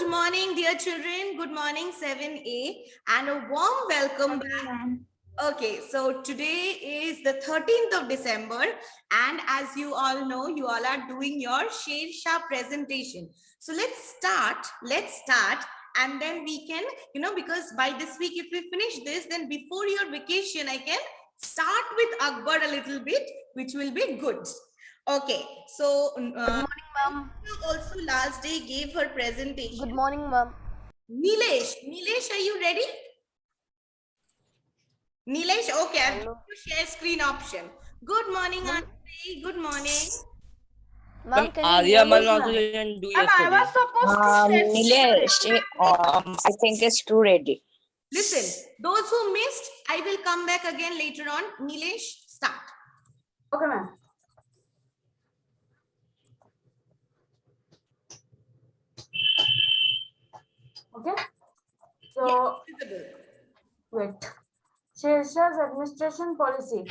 Good morning, dear children. Good morning, 7A, and a warm welcome back. Okay, so today is the 13th of December, and as you all know, you all are doing your Sher Shah presentation. So let's start, and then we can, because by this week, if we finish this, then before your vacation, I can start with Akbar a little bit, which will be good. Okay, so Good morning, ma'am. also last day gave her presentation. Good morning, ma'am. Nilesh, are you ready? Nilesh, okay, I'm going to share screen option. Good morning, Auntie. Good morning. Ma'am, can you Arya hear man me? also didn't do I yesterday. was supposed to Nilesh, I think it's too ready. Listen, those who missed, I will come back again later on. Nilesh, start. Okay, ma'am. Okay. So, wait. Sher Shah's administration policy,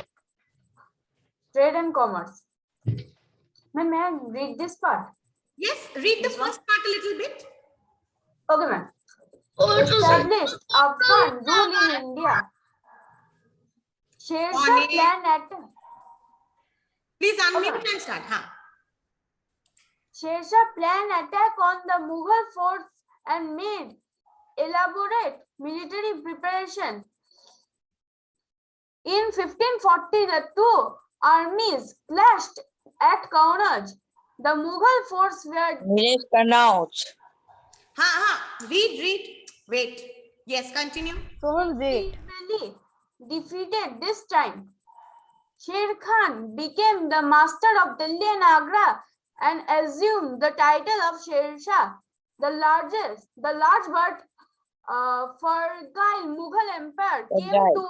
trade and commerce. Ma'am, may I read this part? Yes, read the first part a little bit. Okay, ma'am. Established Afghan rule in India. Sher Shah planned attack. Please unmute Okay. and start. Huh? Sher Shah planned attack on the Mughal force and made elaborate military preparation. In 1540, the two armies clashed at Kaunaj. The Mughal force were Nilesh, pronounce. Read. Wait. Yes, continue. Sohan, wait. eventually defeated this time. Sher Khan became the master of Delhi and Agra and assumed the title of Sher Shah, the large but fragile Mughal empire came to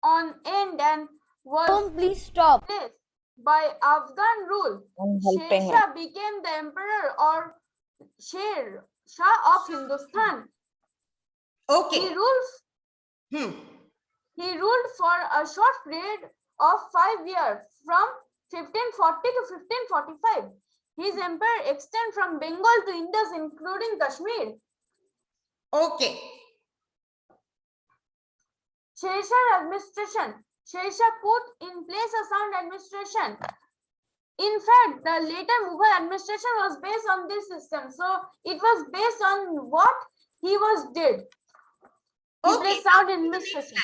an end and was Sohan, please stop. replaced by Afghan rule. I'm Sher helping Shah became the emperor or Sher Shah of Hindustan. Okay. He ruled for a short period of 5 years from 1540 to 1545. His empire extended from Bengal to Indus, including Kashmir. Okay. Sher Shah administration. Sher Shah put in place a sound administration. In fact, the later Mughal administration was based on this system. So it was based on what he did. Okay. Sound administration.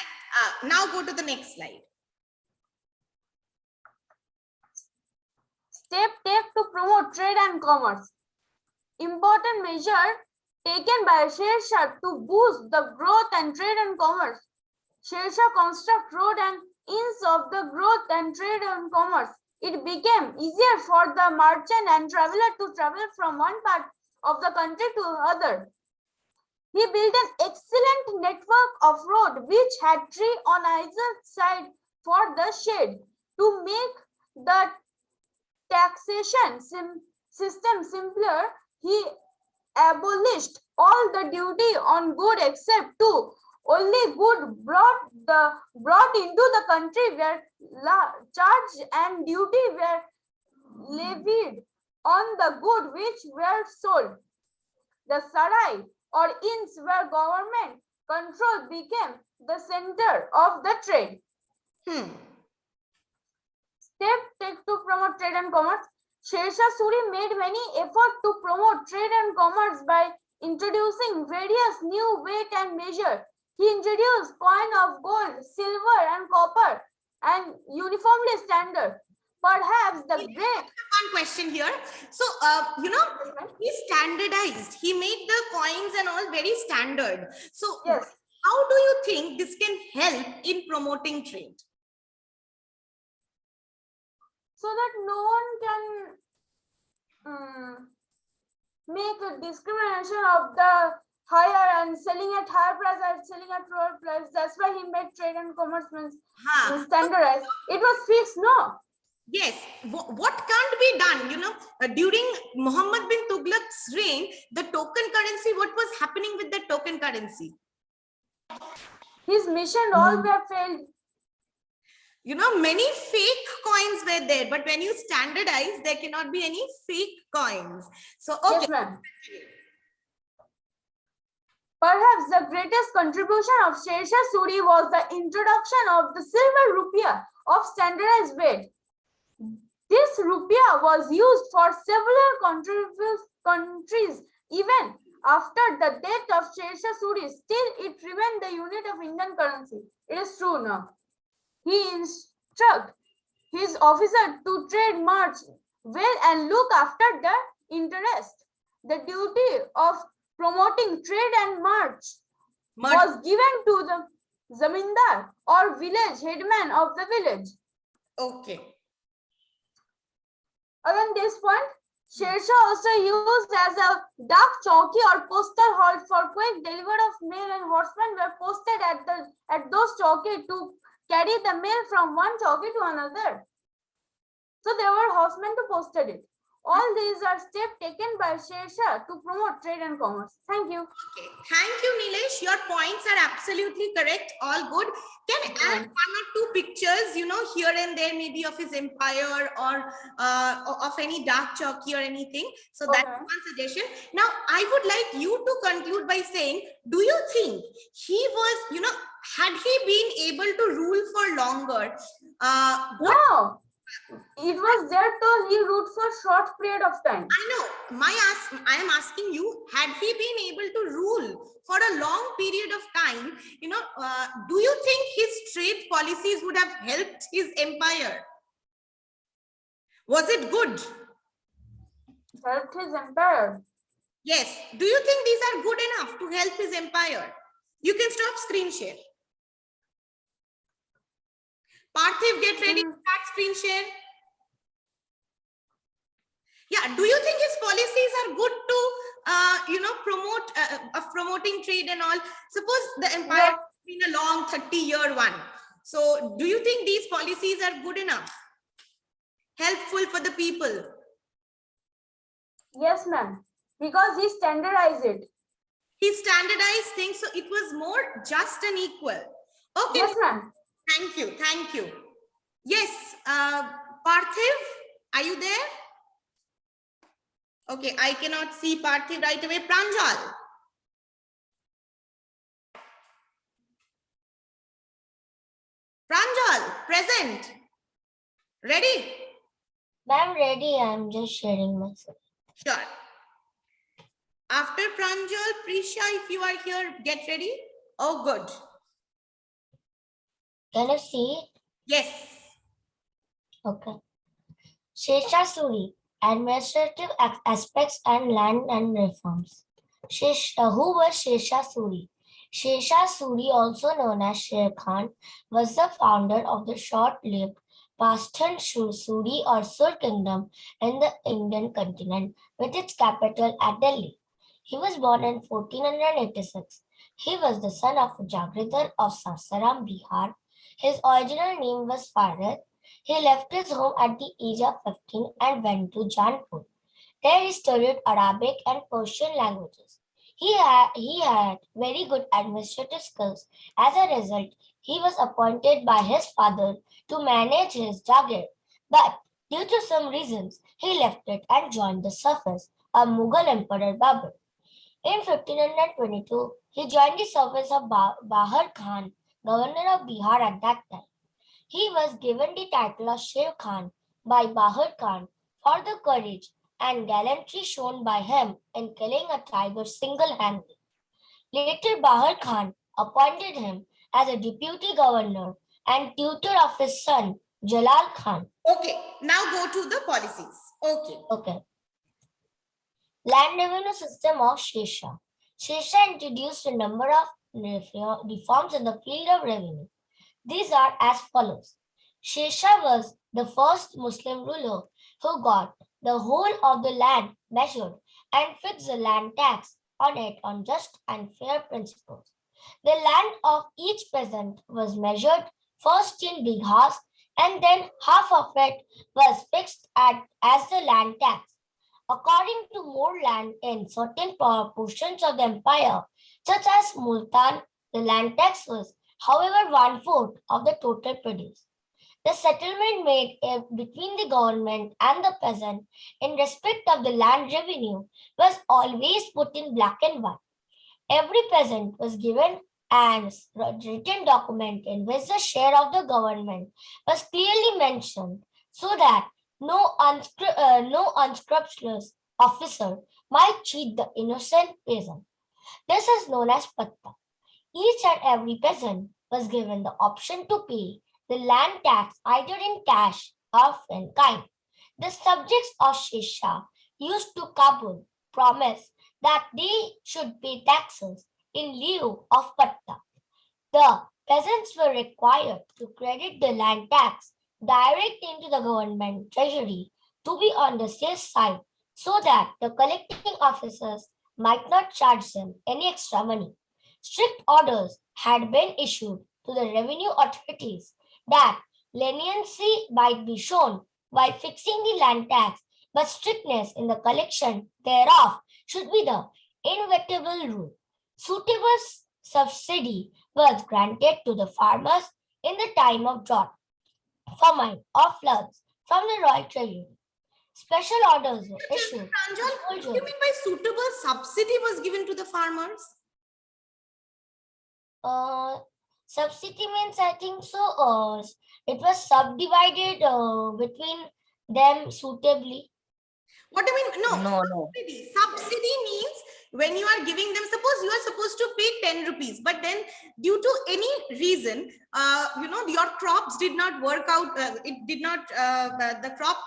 Now go to the next slide. Step taken to promote trade and commerce. Important measure taken by Sher Shah to boost the growth and trade and commerce. Sher Shah construct road and means of the growth and trade and commerce. It became easier for the merchant and traveler to travel from one part of the country to other. He built an excellent network of road which had tree on either side for the shade. To make the taxation system simpler, he abolished all the duty on good except two. Only good brought into the country were charged and duty were levied on the good which were sold. The sarai or inns where government control became the center of the trade. Step taken to promote trade and commerce. Sher Shah Suri made many efforts to promote trade and commerce by introducing various new weight and measure. He introduced coin of gold, silver, and copper, and uniformly standard. Perhaps the great one question here. So, he standardized. He made the coins and all very standard. So, yes. How do you think this can help in promoting trade? So that no one can make a discrimination of the higher and selling at higher price and selling at lower price. That's why he made trade and commerce standardized. It was fixed, no? Yes. What can't be done? During Muhammad bin Tughlaq's reign, the token currency, what was happening with the token currency? His mission all were failed. Many fake coins were there, but when you standardize, there cannot be any fake coins. So, okay. Yes, ma'am. Perhaps the greatest contribution of Sher Shah Suri was the introduction of the silver rupiah of standardized weight. This rupiah was used for several countries even after the death of Sher Shah Suri. Still, it remained the unit of Indian currency. It is true now. He instructed his officer to trade march well and look after the interest. The duty of promoting trade and march was given to the zamindar or village headman of the village. Okay. Around this point, Sher Shah also used as a dak chowki or postal halt for quick delivery of mail, and horsemen were posted at those chowki to carry the mail from one chowki to another. So there were horsemen to posted it. All these are steps taken by Sher Shah to promote trade and commerce. Thank you. Okay. Thank you, Nilesh. Your points are absolutely correct. All good. Can add one or two pictures, here and there, maybe of his empire or of any dark chalky or anything. So that's Okay. one suggestion. Now, I would like you to conclude by saying, do you think he was, had he been able to rule for longer? No, it was there till he ruled for a short period of time. I know. I am asking you, had he been able to rule for a long period of time, do you think his trade policies would have helped his empire? Was it good? Helped his empire. Yes. Do you think these are good enough to help his empire? You can stop screen share. Parthiv, get ready to start screen share. Yeah, do you think his policies are good to, promoting trade and all? Suppose the empire has been a long 30-year one. So do you think these policies are good enough? Helpful for the people? Yes, ma'am. Because he standardized it. He standardized things, so it was more just and equal. Okay. Yes, ma'am. Thank you. Thank you. Yes, Parthiv, are you there? Okay, I cannot see Parthiv right away. Pranjal. Pranjal, present. Ready? I'm ready. I'm just sharing myself. Sure. After Pranjal, Prisha, if you are here, get ready. Oh, good. Can you see it? Yes. Okay. Sher Shah Suri, administrative aspects and land and reforms. Who was Sher Shah Suri? Sher Shah Suri, also known as Sher Khan, was the founder of the short-lived Pashtun Suri or Sur kingdom in the Indian continent, with its capital at Delhi. He was born in 1486. He was the son of a Jagidar of Sasaram, Bihar. His original name was Farid. He left his home at the age of 15 and went to Janpur. There he studied Arabic and Persian languages. He had very good administrative skills. As a result, he was appointed by his father to manage his Jagir. But due to some reasons, he left it and joined the service of Mughal Emperor Babur. In 1522, he joined the service of Bahar Khan, governor of Bihar at that time. He was given the title of Sher Khan by Bahar Khan for the courage and gallantry shown by him in killing a tiger single-handedly. Later, Bahar Khan appointed him as a deputy governor and tutor of his son, Jalal Khan. Okay, now go to the policies. Okay. Land revenue system of Sher Shah. Sher Shah introduced a number of reforms in the field of revenue. These are as follows. Sher Shah was the first Muslim ruler who got the whole of the land measured and fixed the land tax on it on just and fair principles. The land of each peasant was measured first in bighas and then half of it was fixed as the land tax. According to more land in certain portions of the empire, such as Multan, the land tax was, however, 1/4 of the total produce. The settlement made between the government and the peasant in respect of the land revenue was always put in black and white. Every peasant was given a written document in which the share of the government was clearly mentioned so that no unscrupulous officer might cheat the innocent peasant. This is known as patta. Each and every peasant was given the option to pay the land tax either in cash or in kind. The subjects of Shesha used to Kabul promise that they should pay taxes in lieu of patta. The peasants were required to credit the land tax direct into the government treasury to be on the safe side so that the collecting officers might not charge them any extra money. Strict orders had been issued to the revenue authorities that leniency might be shown while fixing the land tax, but strictness in the collection thereof should be the inevitable rule. Suitable subsidy was granted to the farmers in the time of drought, famine, or floods from the royal treasury. Special orders were issued to Pranjal, what do you soldiers. mean by suitable subsidy was given to the farmers? Subsidy means I think so. It was subdivided between them suitably. What do you mean? No, No. subsidy. Subsidy means when you are giving them, suppose you are supposed to pay 10 rupees, but then due to any reason, your crops did not work out. It did not, the crop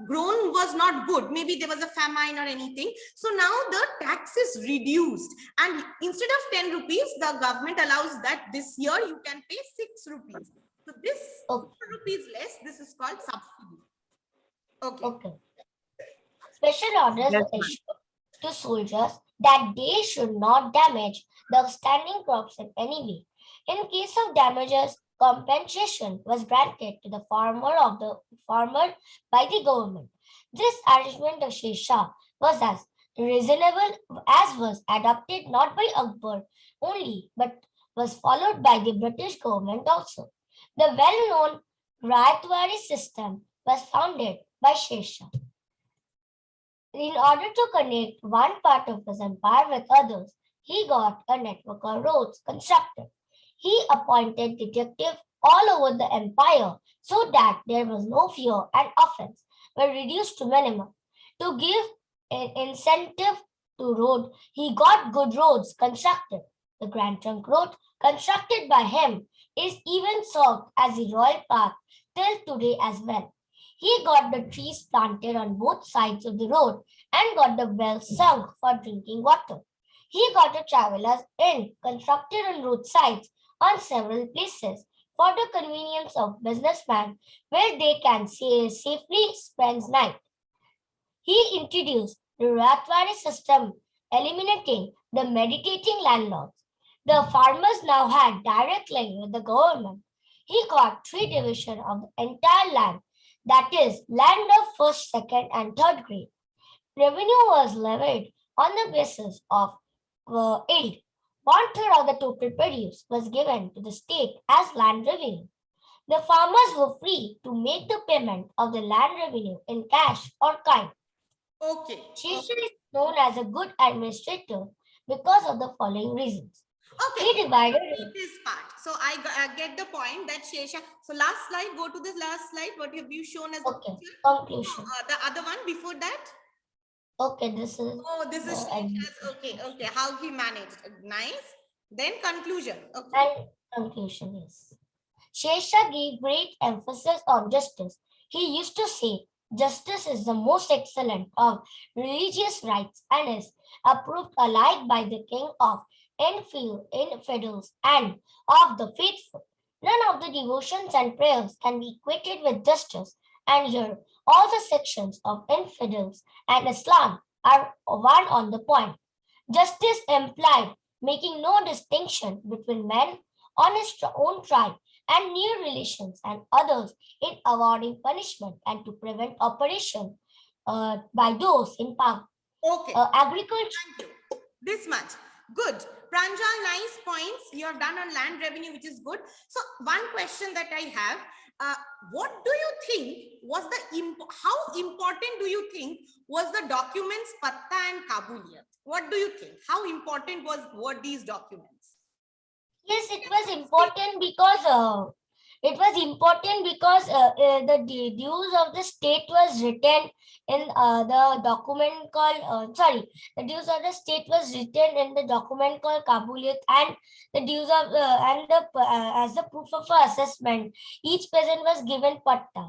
grown was not good. Maybe there was a famine or anything. So now the tax is reduced. And instead of 10 rupees, the government allows that this year you can pay 6 rupees. So this Okay. 4 rupees less, this is called subsidy. Okay. Okay. Special orders Yes, were issued to soldiers that they should not damage the standing crops in any way. In case of damages, compensation was granted to the farmer by the government. This arrangement of Shesha was as reasonable as was adopted not by Akbar only, but was followed by the British government also. The well-known Rayatwari system was founded by Shesha. In order to connect one part of his empire with others, he got a network of roads constructed. He appointed detectives all over the empire so that there was no fear and offense were reduced to minimum. To give an incentive to road, he got good roads constructed. The Grand Trunk Road, constructed by him, is even served as the royal path till today as well. He got the trees planted on both sides of the road and got the wells sunk for drinking water. He got a traveler's inn constructed on roadsides on several places for the convenience of businessmen where they can safely spend night. He introduced the Ratwari system, eliminating the meditating landlords. The farmers now had direct link with the government. He got 3 divisions of the entire land, that is, land of first, second, and third grade. Revenue was levied on the basis of yield. 1/3 of the total produce was given to the state as land revenue. The farmers were free to make the payment of the land revenue in cash or kind. Okay. Shesha is known as a good administrator because of the following reasons. Okay. He divided This part. So I get the point that Shesha. So last slide, go to this last slide. What have you shown as the Okay, picture? conclusion. The other one before that? Okay, this is Oh, this is the Shesha's. Okay. How he managed. Nice. Then conclusion. Okay. and conclusion is Shesha gave great emphasis on justice. He used to say, justice is the most excellent of religious rights and is approved alike by the king of infidels and of the faithful. None of the devotions and prayers can be equated with justice, and here all the sections of infidels and Islam are one on the point. Justice implied making no distinction between men on his own tribe and near relations and others in awarding punishment and to prevent operation by those in power. Okay. Agriculture. Thank you. This much. Good. Pranjal, nice points. You have done on land revenue, which is good. So one question that I have, uh, what do you think was how important do you think was the documents Patta and Kabuliyat? What do you think? How important were these documents? Yes, it was important because the dues of the state was written in the document called the dues of the state was written in the document called Kabuliyat, and the dues of and the as the proof of assessment, each peasant was given patta.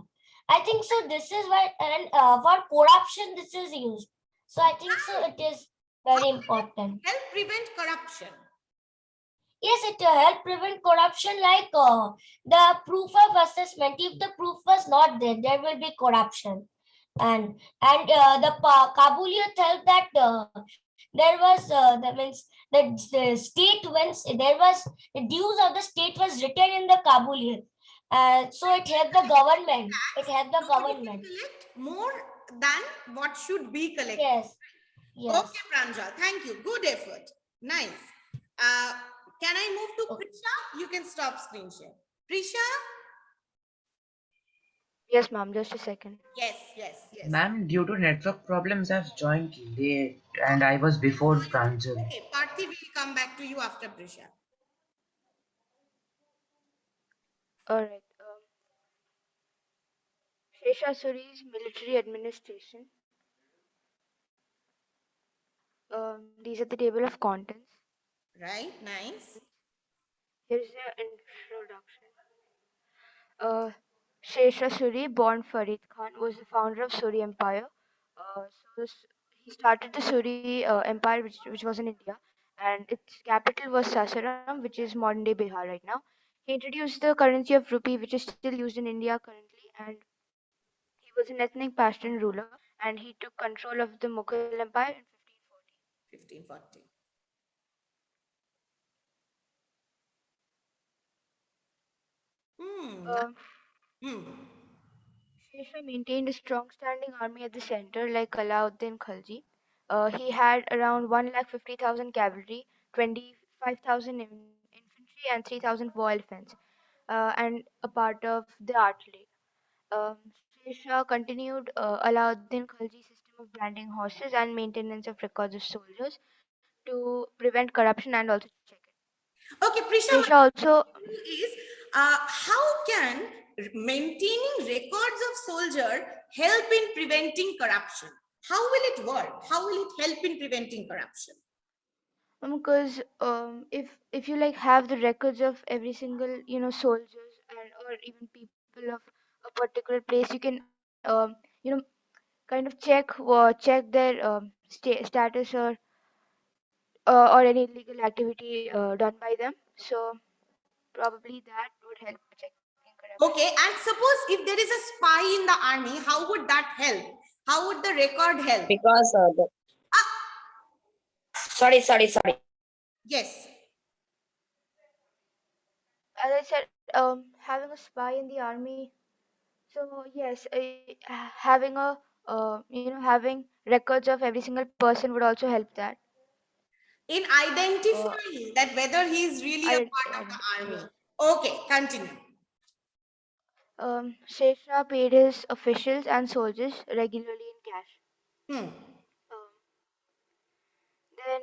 I think so. This is why, and for corruption, this is used. So I think so. It is very important. Help prevent corruption. Yes, it help prevent corruption like the proof of assessment. If the proof was not there, there will be corruption. And the Kabuliyat helped that there was that means the state once there was the dues of the state was written in the Kabuliyat. So it helped the government. It helped the Nobody can government. collect more than what should be collected. Yes. Yes. Okay, Pranjal, thank you. Good effort. Nice. Uh, can I move to Okay. Prisha? You can stop screen share. Prisha? Yes, ma'am, just a second. Yes, yes, yes. Ma'am, due to network problems, I've joined late and I was before Pranjal. Okay, Parthiv will come back to you after Prisha. All right. Sheshasuri's military administration. These are the table of contents. Right, nice. Here's the introduction. Sheshasuri, born Farid Khan, was the founder of Suri Empire. He started the Suri Empire, which was in India, and its capital was Sasaram, which is modern day Bihar right now. He introduced the currency of rupee, which is still used in India currently, and he was an ethnic Pashtun ruler, and he took control of the Mughal Empire in 1540. 1540. Hmm. Uh, Hmm. Sher maintained a strong standing army at the center, like Alauddin Khalji. He had around 1,50,000 cavalry, 25,000 infantry, and 3,000 war elephants, and a part of the artillery. Sher Shah continued Alauddin Khalji's system of branding horses and maintenance of records of soldiers to prevent corruption and also check it. Okay, Prisha, Sher Shah also is how can maintaining records of soldier help in preventing corruption? How will it work? How will it help in preventing corruption? because if you like have the records of every single soldiers and or even people of a particular place, you can kind of check their status or any illegal activity done by them. So probably that would help checking corruption. Okay, and suppose if there is a spy in the army, how would that help? How would the record help? Because sorry. Yes. As I said, having a spy in the army. So yes, having having records of every single person would also help that. In Uh, identifying that whether he is really a part of the army. Okay, continue. Sher Shah paid his officials and soldiers regularly in cash. Hmm. Um, then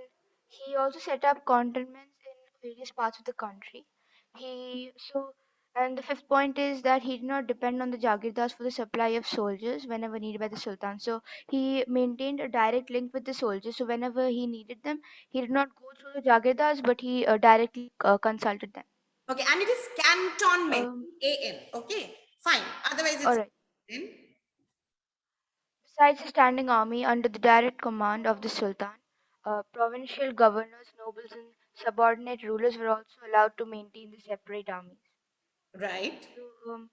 he also set up cantonments in various parts of the country. He so and the fifth point is that he did not depend on the Jagirdars for the supply of soldiers whenever needed by the Sultan. So he maintained a direct link with the soldiers. So whenever he needed them, he did not go through the Jagirdars, but he directly consulted them. Okay, and it is cantonment. Um, AN. Okay, fine. Otherwise, all it's right. N. Besides the standing army under the direct command of the Sultan, provincial governors, nobles, and subordinate rulers were also allowed to maintain the separate armies. Right. So,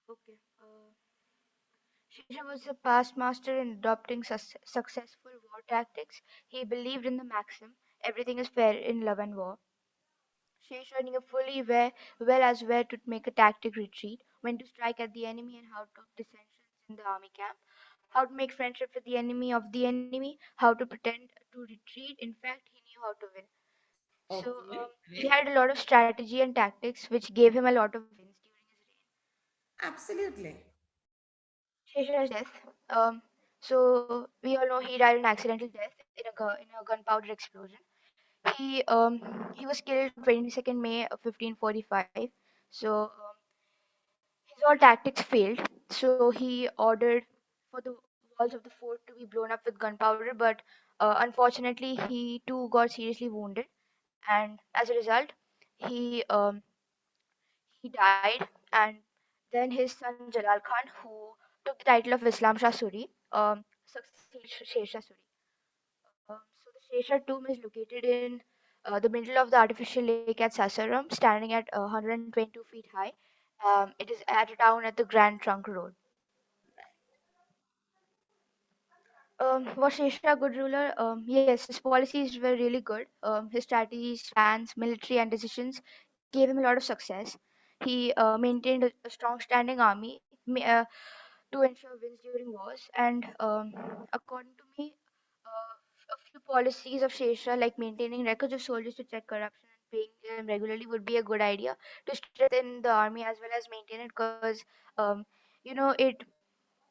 okay. Shisha was a past master in adopting successful war tactics. He believed in the maxim, everything is fair in love and war. Shisha knew fully well as where to make a tactic retreat, when to strike at the enemy, and how to dissensions in the army camp, how to make friendship with the enemy of the enemy, how to pretend to retreat. In fact, he knew how to win. So Okay, he great. had a lot of strategy and tactics, which gave him a lot of wins during his reign. Absolutely. Shershah's death. So we all know he died an accidental death in a gunpowder explosion. He was killed on 22nd May of 1545. So his all tactics failed. So he ordered for the walls of the fort to be blown up with gunpowder, but unfortunately he too got seriously wounded, and as a result, he um, he died. And then his son Jalal Khan, who took the title of Islam Shah Suri, succeeded Sher Shah Suri. So the Sher Shah tomb is located in the middle of the artificial lake at Sasaram, standing at 122 feet high. It is at a town at the Grand Trunk Road. Was Sher Shah a good ruler? Yes, his policies were really good. His strategies, plans, military, and decisions gave him a lot of success. He maintained a strong standing army to ensure wins during wars. And according to me, a few policies of Sher Shah, like maintaining records of soldiers to check corruption and paying them regularly, would be a good idea to strengthen the army as well as maintain it, because it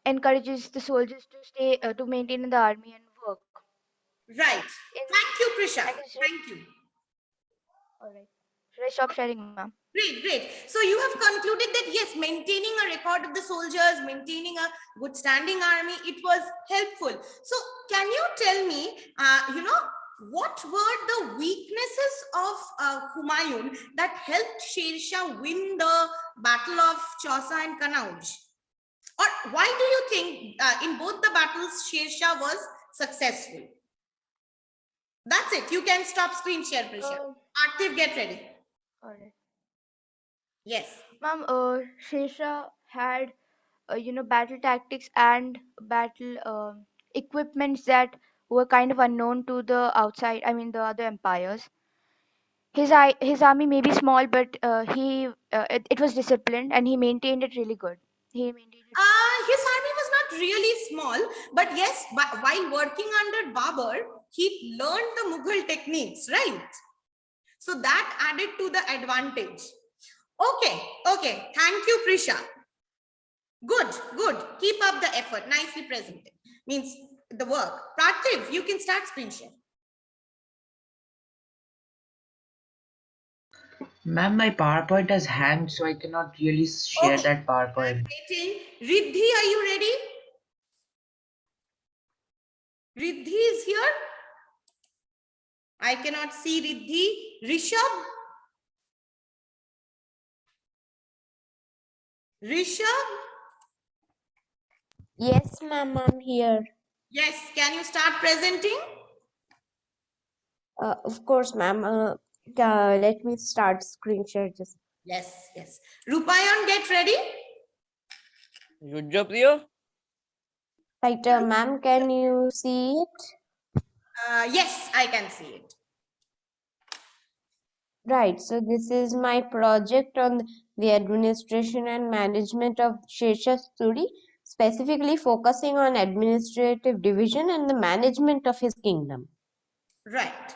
encourages the soldiers to stay to maintain in the army and work. Right. In Thank you, Prisha. I guess Thank you. all right. Should I stop sharing, ma'am? Great, great. So you have concluded that yes, maintaining a record of the soldiers, maintaining a good standing army, it was helpful. So can you tell me, what were the weaknesses of Humayun that helped Sher Shah win the Battle of Chausa and Kanauj? Or why do you think in both the battles Sher Shah was successful? That's it. You can stop screen share, Prisha. Artif, get ready. All right. Yes. Ma'am, Sher Shah had battle tactics and battle equipments that were kind of unknown to the outside. I mean, the other empires. His army may be small, but it was disciplined and he maintained it really good. He maintained it. His army was not really small, but yes, while working under Babur, he learned the Mughal techniques, right? So that added to the advantage. Okay. Thank you, Prisha. Good. Keep up the effort. Nicely presented. Means the work. Prativ, you can start screen share. Ma'am, my PowerPoint has hanged, so I cannot really share Okay. that PowerPoint. Waiting. Riddhi, are you ready? Riddhi is here. I cannot see Riddhi. Rishabh? Rishabh? Yes, ma'am, I'm here. Yes, can you start presenting? Of course, ma'am. Let me start screen share just. Yes. Rupayan, get ready. Yujyapriya? Right, ma'am, can you see it? Yes, I can see it. Right, so this is my project on the administration and management of Sher Shah Suri, specifically focusing on administrative division and the management of his kingdom. Right.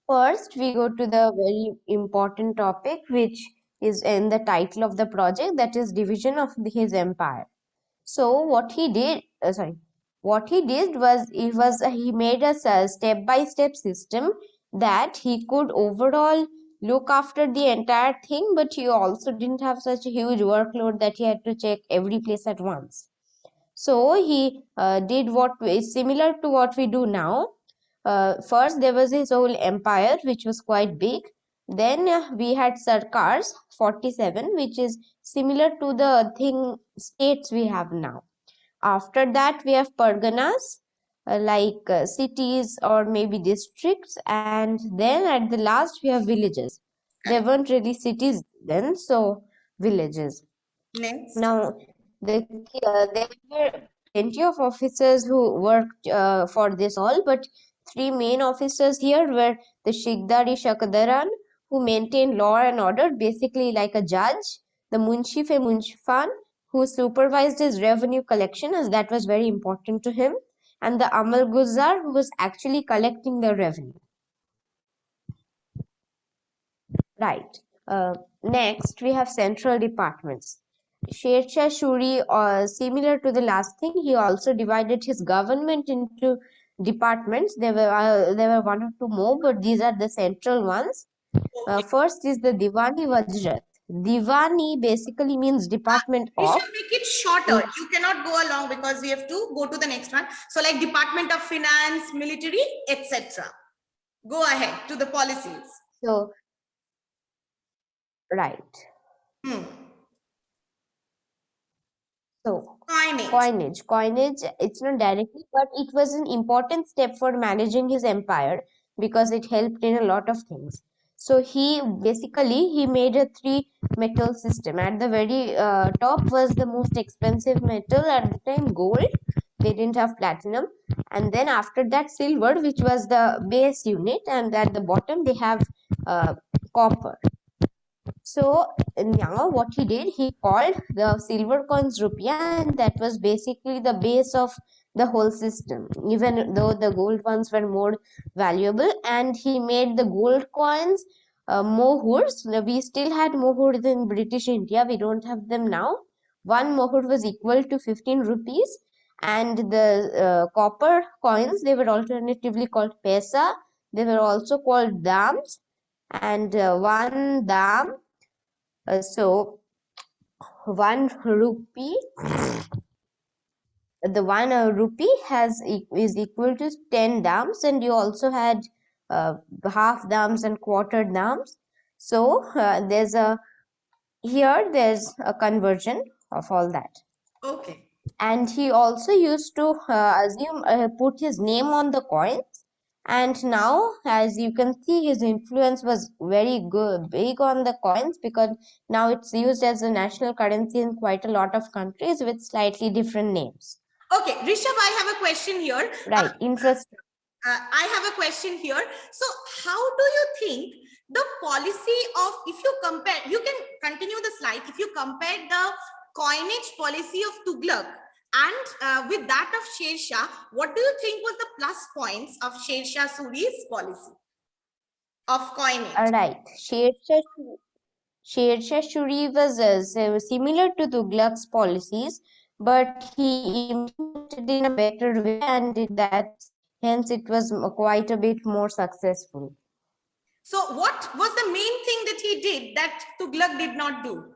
First, we go to the very important topic, which is in the title of the project, that is division of his empire. So what he did was he made a step-by-step system that he could overall look after the entire thing, but he also didn't have such a huge workload that he had to check every place at once. So he did what is similar to what we do now. First, there was his whole empire, which was quite big. Then we had sarkars, 47, which is similar to the states we have now. After that, we have parganas, like cities or maybe districts, and then at the last we have villages. There weren't really cities then, so villages. Next. Now, there were plenty of officers who worked for this all, but three main officers here were the Shikdari Shakadaran, who maintained law and order, basically like a judge, the Munshif e Munshifan, who supervised his revenue collection, as that was very important to him, and the Amal Guzar, who was actually collecting the revenue. Right. Next, we have central departments. Sher Shah Suri, similar to the last thing, he also divided his government into departments. There were one or two more, but these are the central ones. Okay. First is the Diwani Vajrat. Diwani basically means department We of. should make it shorter. You cannot go along because we have to go to the next one. So like Department of Finance, military, etc. Go ahead to the policies. So, right. So, coinage, it's not directly, but it was an important step for managing his empire because it helped in a lot of things. So he made a three metal system. At the very top was the most expensive metal at the time, gold. They didn't have platinum. And then after that, silver, which was the base unit. And at the bottom, they have copper. So now what he did, he called the silver coins rupiah, and that was basically the base of the whole system, even though the gold ones were more valuable. And he made the gold coins mohurs. We still had mohurs in British India. We don't have them now. One mohur was equal to 15 rupees. And the copper coins, they were alternatively called pesa. They were also called dams. And one dam, so 1 rupee, the 1 rupee is equal to 10 dams, and you also had half dams and quarter dams. So there's a conversion of all that. Okay. And he also used to put his name on the coins. And now, as you can see, his influence was very big on the coins, because now it's used as a national currency in quite a lot of countries with slightly different names. Okay, Rishabh, I have a question here. Right, infrastructure. I have a question here. So how do you think the policy of, if you compare, you can continue the slide, if you compare the coinage policy of Tughlaq and with that of Sher Shah, what do you think was the plus points of Sher Shah Suri's policy of coinage? Right, Sher Shah Suri was similar to Tughlaq's policies, but he implemented in a better way, and hence it was quite a bit more successful. So what was the main thing that he did that Tughlaq did not do?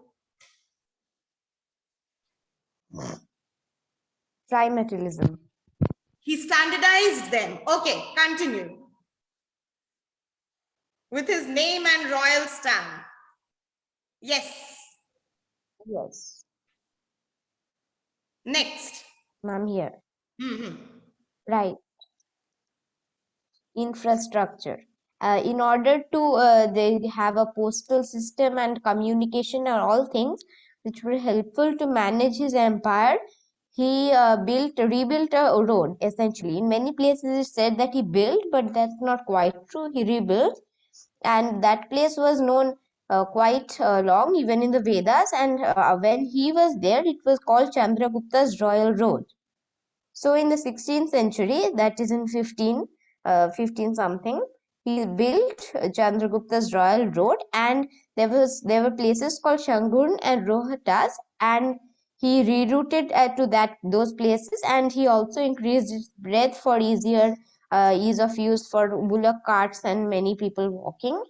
Trimetallism. He standardized them. Okay, continue. With his name and royal stamp. Yes. Yes. Next. Ma'am, here. Mm-hmm. Right. Infrastructure. In order to they have a postal system and communication are all things which were helpful to manage his empire. He rebuilt a road, essentially. In many places it said that he built, but that's not quite true. He rebuilt, and that place was known quite long, even in the Vedas. And when he was there, it was called Chandragupta's Royal Road. So in the 16th century, that is in 15 something, he built Chandragupta's Royal Road, and there were places called Shangun and Rohtas, and he rerouted to those places, and he also increased its breadth for ease of use for bullock carts and many people walking.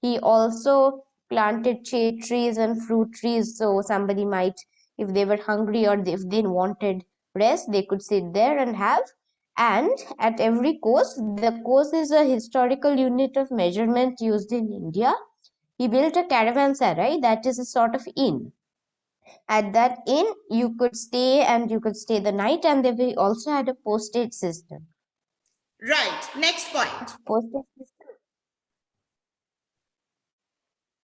He also planted shade trees and fruit trees, so somebody might, if they were hungry or if they wanted rest, they could sit there and have. And at every coast, the coast is a historical unit of measurement used in India. He built a caravanserai, that is a sort of inn. At that inn, you could stay the night, and they also had a postage system. Right. Next point. Postage system.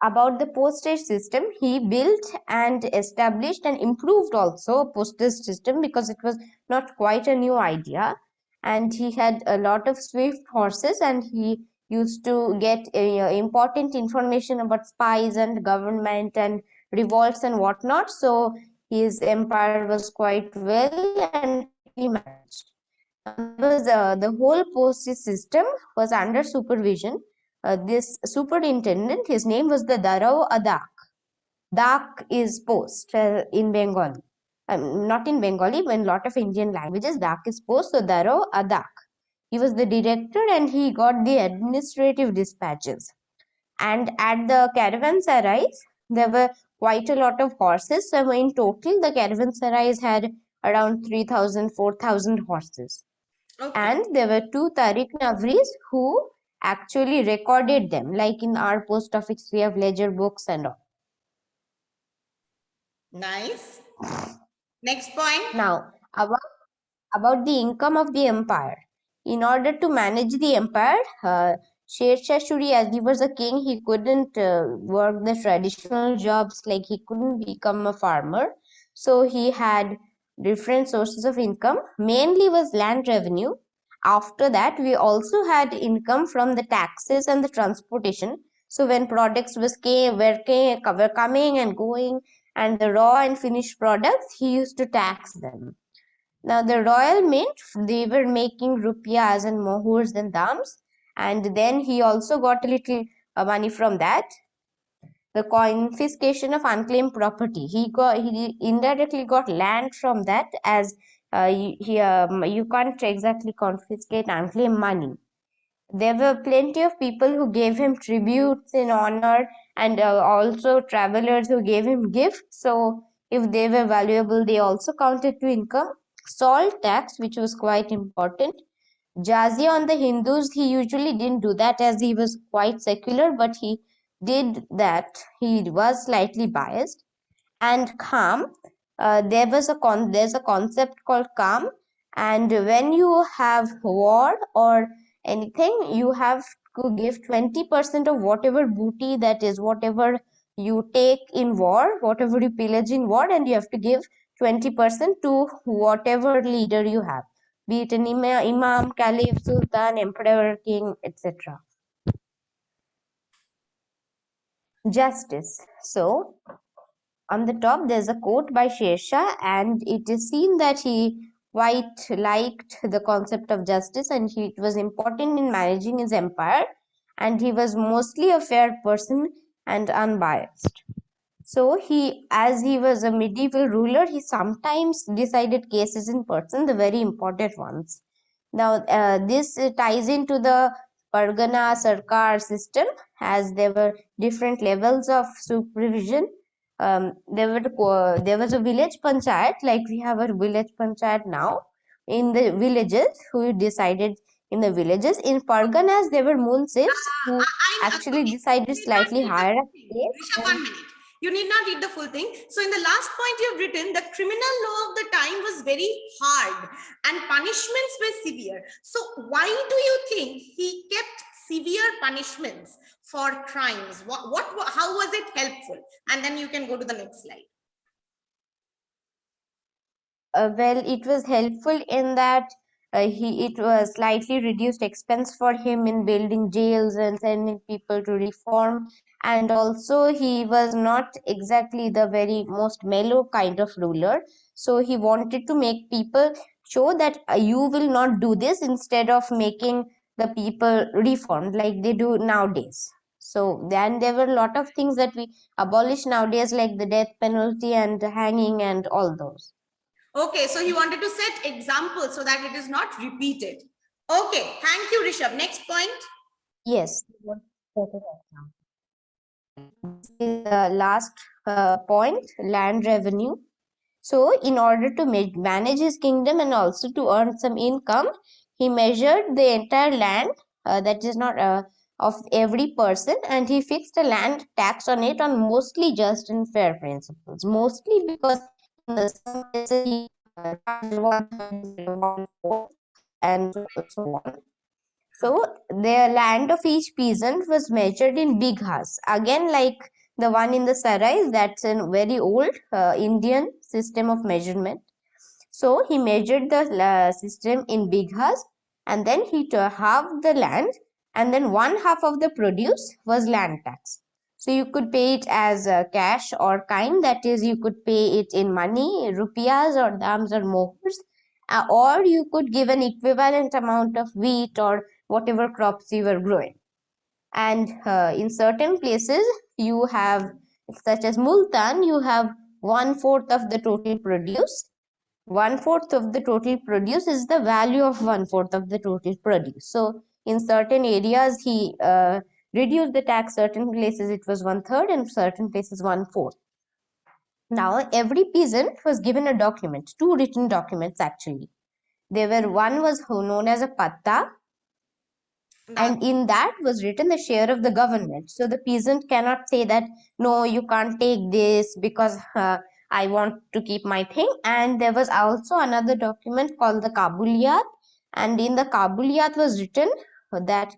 About the postage system, he built and established and improved also a postage system, because it was not quite a new idea. And he had a lot of swift horses, and he used to get important information about spies and government and revolts and whatnot. So his empire was quite well and managed. The whole postage system was under supervision. This superintendent, his name was the Darau Adak. Dak is post in Bengali. Not in Bengali, but in lot of Indian languages, dak is post. So Daro Adak. He was the director and he got the administrative dispatches. And at the caravanserais, there were quite a lot of horses. So in total, the caravanserais had around 3,000, 4,000 horses. Okay. And there were two Tariq Navris who actually recorded them. Like in our post office, we have ledger books and all. Nice. Next point. Now, about the income of the empire. In order to manage the empire, Sher Shah Suri, as he was a king, he couldn't work the traditional jobs, like he couldn't become a farmer. So he had different sources of income. Mainly was land revenue. After that, we also had income from the taxes and the transportation. So when products were coming and going, and the raw and finished products, he used to tax them. Now the royal mint, they were making rupiahs and mohurs and dams, and then he also got a little money from that. The confiscation of unclaimed property, he indirectly got land from that, as you can't exactly confiscate unclaimed money. There were plenty of people who gave him tributes in honor, and also travelers who gave him gifts. So if they were valuable, they also counted to income. Salt tax, which was quite important. Jizya on the Hindus, he usually didn't do that as he was quite secular, but he did that. He was slightly biased. And kham, there's a concept called kham, and when you have war or anything, you have to give 20% of whatever booty, that is whatever you take in war, whatever you pillage in war, and you have to give 20% to whatever leader you have, be it an imam, caliph, sultan, emperor, king, etc. Justice. So on the top, there's a quote by Sher Shah, and it is seen that he quite liked the concept of justice, and it was important in managing his empire, and he was mostly a fair person and unbiased. So as he was a medieval ruler, he sometimes decided cases in person, the very important ones. Now, this ties into the Pargana Sarkar system, as there were different levels of supervision. There was a village panchayat, like we have a village panchayat now in the villages, who decided in the villages. In Parganas, there were munsifs who actually decided slightly higher up. Rishabh, 1 minute. You need not read the full thing. So in the last point you've written, the criminal law of the time was very hard and punishments were severe. So why do you think he kept severe punishments for crimes? How was it helpful? And then you can go to the next slide. Well, it was helpful in that it was slightly reduced expense for him in building jails and sending people to reform, and also he was not exactly the very most mellow kind of ruler, so he wanted to make people show that you will not do this, instead of making the people reformed like they do nowadays. So then there were a lot of things that we abolish nowadays, like the death penalty and hanging and all those. Okay, so he wanted to set examples so that it is not repeated. Okay, thank you, Rishabh. Next point. Yes. The last point, land revenue. So in order to manage his kingdom and also to earn some income, he measured the entire land, that is not of every person, and he fixed a land tax on it on mostly just and fair principles. Mostly because in the some places he and so on. So the land of each peasant was measured in bighas. Again, like the one in the sarais, that's a very old Indian system of measurement. So he measured the system in bighas, and then he halved the land, and then 1/2 of the produce was land tax. So you could pay it as cash or kind, that is, you could pay it in money, rupiahs or dams or mohurs, or you could give an equivalent amount of wheat or whatever crops you were growing. And in certain places, you have such as Multan, you have 1/4 of the total produce. 1/4 of the total produce is the value of 1/4 of the total produce. So in certain areas, he reduced the tax. Certain places it was 1/3, and certain places 1/4. Now every peasant was given a document, 2 written documents actually. One was known as a patta, and in that was written the share of the government. So the peasant cannot say that no, you can't take this because I want to keep my thing. And there was also another document called the Kabuliyat, and in the Kabuliyat was written that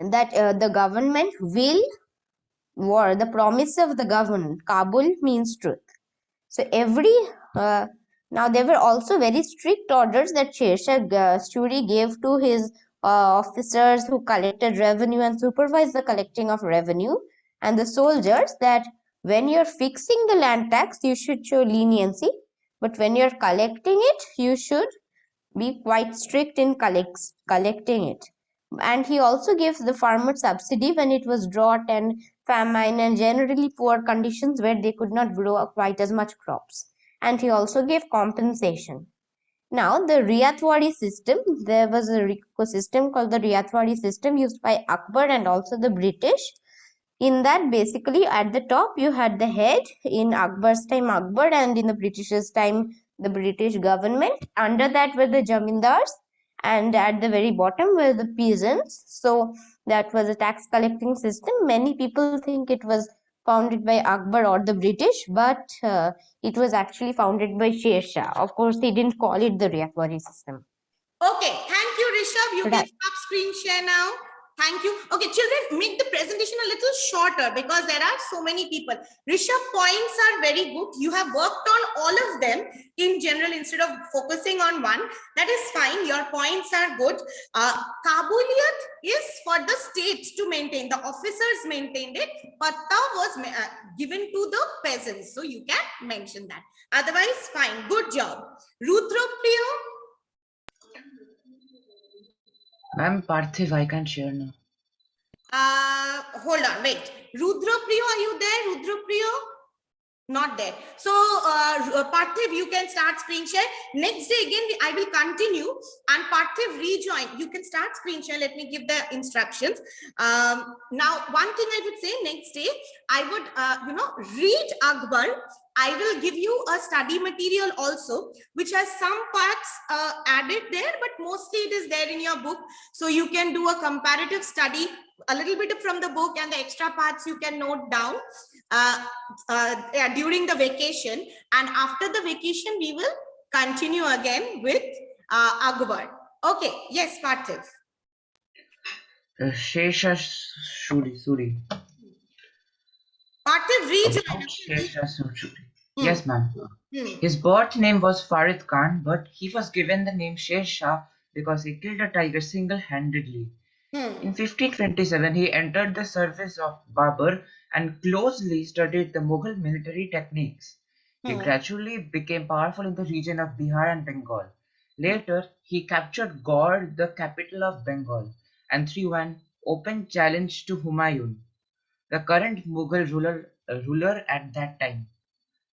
the government will, or the promise of the government. Kabul means truth. So now there were also very strict orders that Sher Shah Suri gave to his officers who collected revenue and supervised the collecting of revenue, and the soldiers, that when you're fixing the land tax, you should show leniency, but when you're collecting it, you should be quite strict in collecting it. And he also gave the farmer subsidy when it was drought and famine and generally poor conditions where they could not grow quite as much crops. And he also gave compensation. Now, the Riyatwari system, there was a system called the Riyatwari system used by Akbar and also the British. In that, basically, at the top, you had the head. In Akbar's time, Akbar, and in the British's time, the British government. Under that were the Jamindars, and at the very bottom were the peasants. So that was a tax collecting system. Many people think it was founded by Akbar or the British, but it was actually founded by Sher Shah. Of course, he didn't call it the Riyatwari system. Okay, thank you, Rishabh. You can Right. stop screen share now. Thank you. Okay, children, make the presentation a little shorter because there are so many people. Rishabh, points are very good. You have worked on all of them in general instead of focusing on one. That is fine. Your points are good. Kabuliyat is for the states to maintain. The officers maintained it. Patta was given to the peasants. So you can mention that. Otherwise, fine. Good job. Rudrapriya. Ma'am, Parthiv, I can share now. Hold on, wait. Rudrapriya, are you there? Rudrapriya? Not there. So, Parthiv, you can start screen share. Next day again, I will continue and Parthiv rejoin. You can start screen share. Let me give the instructions. Now, one thing I would say next day, I would, read Akbar. I will give you a study material also, which has some parts added there, but mostly it is there in your book. So you can do a comparative study, a little bit from the book, and the extra parts you can note down during the vacation. And after the vacation, we will continue again with Akbar. Okay, yes, Parthiv. Sher Shah Suri. Parthiv, read. About Sher Shah Suri. Hmm. Yes, ma'am. His birth name was Farid Khan, but he was given the name Sher Shah because he killed a tiger single-handedly. In 1527, he entered the service of Babur and closely studied the Mughal military techniques. He gradually became powerful in the region of Bihar and Bengal. Later, he captured Gaur, the capital of Bengal, and threw an open challenge to Humayun, the current Mughal ruler at that time.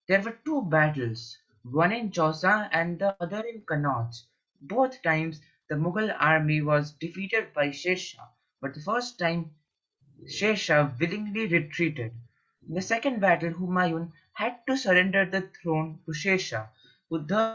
There were 2 battles, one in Chausa and the other in Kannauj. Both times the Mughal army was defeated by Sher Shah, but the first time Sher Shah willingly retreated. In the second battle, Humayun had to surrender the throne to Sher Shah, who